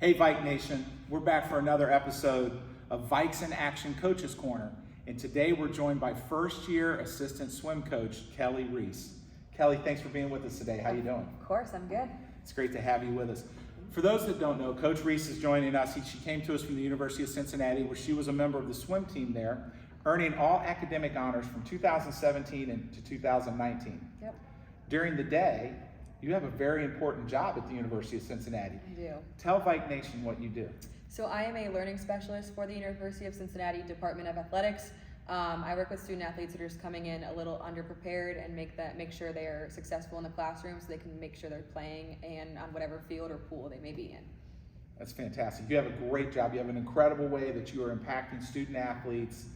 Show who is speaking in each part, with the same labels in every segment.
Speaker 1: Hey Vike Nation, we're back for another episode of Vikes in Action Coaches Corner. And today we're joined by first-year assistant swim coach, Kelley Reis. Kelley, thanks for being with us today. How you doing?
Speaker 2: Of course, I'm good.
Speaker 1: It's great to have you with us. For those that don't know, Coach Reis is joining us. She came to us from the University of Cincinnati, where she was a member of the swim team there, earning all academic honors from 2017 to 2019.
Speaker 2: Yep.
Speaker 1: During the day, you have a very important job at the University of Cincinnati.
Speaker 2: I do.
Speaker 1: Tell Vike Nation what you do.
Speaker 2: So I am a learning specialist for the University of Cincinnati Department of Athletics. I work with student athletes that are just coming in a little underprepared and make sure they are successful in the classroom so they can make sure they're playing and on whatever field or pool they may be in.
Speaker 1: That's fantastic. You have a great job. You have an incredible way that you are impacting student athletes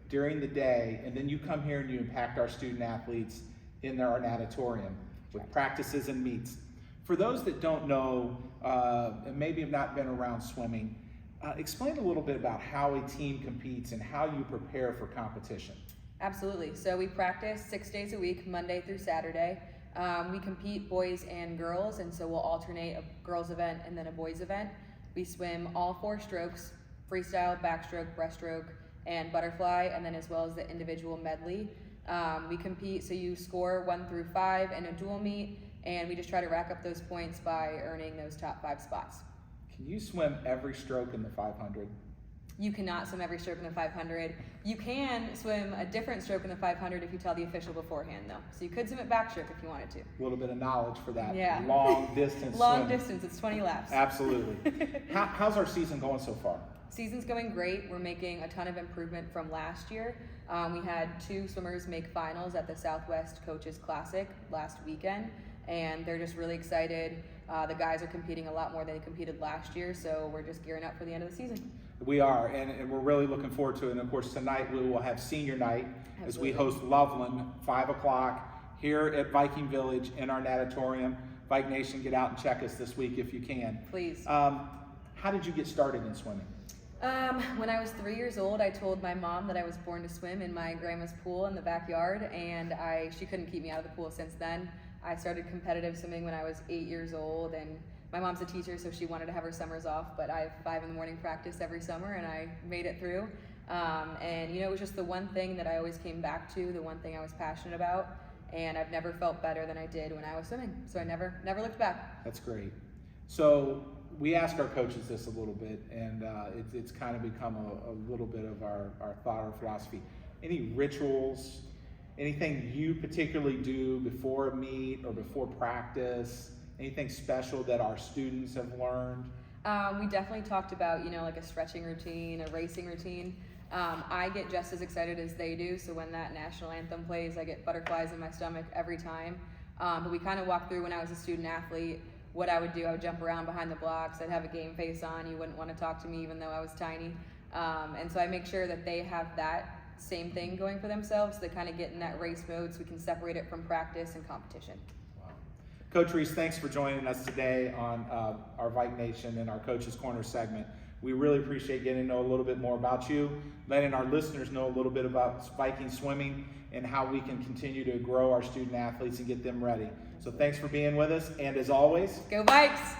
Speaker 1: during the day, and then you come here and you impact our student athletes in our Natatorium with practices and meets. For those that don't know, and maybe have not been around swimming, explain a little bit about how a team competes and how you prepare for competition.
Speaker 2: Absolutely. So we practice 6 days a week, Monday through Saturday. We compete boys and girls, and so we'll alternate a girls event and then a boys event. We swim all 4 strokes, freestyle, backstroke, breaststroke, and butterfly, and then as well as the individual medley. We compete, so you score 1 through 5 in a dual meet, and we just try to rack up those points by earning those top 5 spots.
Speaker 1: Can you swim every stroke in the 500?
Speaker 2: You cannot swim every stroke in the 500. You can swim a different stroke in the 500 if you tell the official beforehand, though. So you could swim it backstroke if you wanted to.
Speaker 1: A little bit of knowledge for that
Speaker 2: Yeah.
Speaker 1: long distance
Speaker 2: Long
Speaker 1: swim.
Speaker 2: distance, it's 20 laps.
Speaker 1: Absolutely. How's our season going so far?
Speaker 2: Season's going great. We're making a ton of improvement from last year. We had 2 swimmers make finals at the Southwest Coaches Classic last weekend, and they're just really excited. The guys are competing a lot more than they competed last year, so we're just gearing up for the end of the season.
Speaker 1: We are, and we're really looking forward to it. And of course, tonight we will have senior night as we host Loveland, 5 o'clock here at Viking Village in our Natatorium. Vike Nation, get out and check us this week if you can.
Speaker 2: Please.
Speaker 1: How did you get started in swimming?
Speaker 2: When I was 3 years old, I told my mom that I was born to swim in my grandma's pool in the backyard, and she couldn't keep me out of the pool since then. I started competitive swimming when I was 8 years old, and my mom's a teacher, so she wanted to have her summers off, but I have 5 in the morning practice every summer, and I made it through. And it was just the one thing that I always came back to, the one thing I was passionate about, and I've never felt better than I did when I was swimming, so I never looked back.
Speaker 1: That's great. So we ask our coaches this a little bit, and it's kind of become a little bit of our thought or philosophy. Any rituals, anything you particularly do before a meet or before practice, anything special that our students have learned?
Speaker 2: We definitely talked about, like a stretching routine, a racing routine. I get just as excited as they do, so when that national anthem plays, I get butterflies in my stomach every time. But we kind of walked through when I was a student athlete, what I would do. I would jump around behind the blocks. I'd have a game face on. You wouldn't want to talk to me even though I was tiny. And so I make sure that they have that same thing going for themselves. They kind of get in that race mode so we can separate it from practice and competition.
Speaker 1: Wow. Coach Reis, thanks for joining us today on our Vike Nation and our Coaches Corner segment. We really appreciate getting to know a little bit more about you, letting our listeners know a little bit about Viking swimming and how we can continue to grow our student athletes and get them ready. So thanks for being with us, and as always,
Speaker 2: Go Vikes!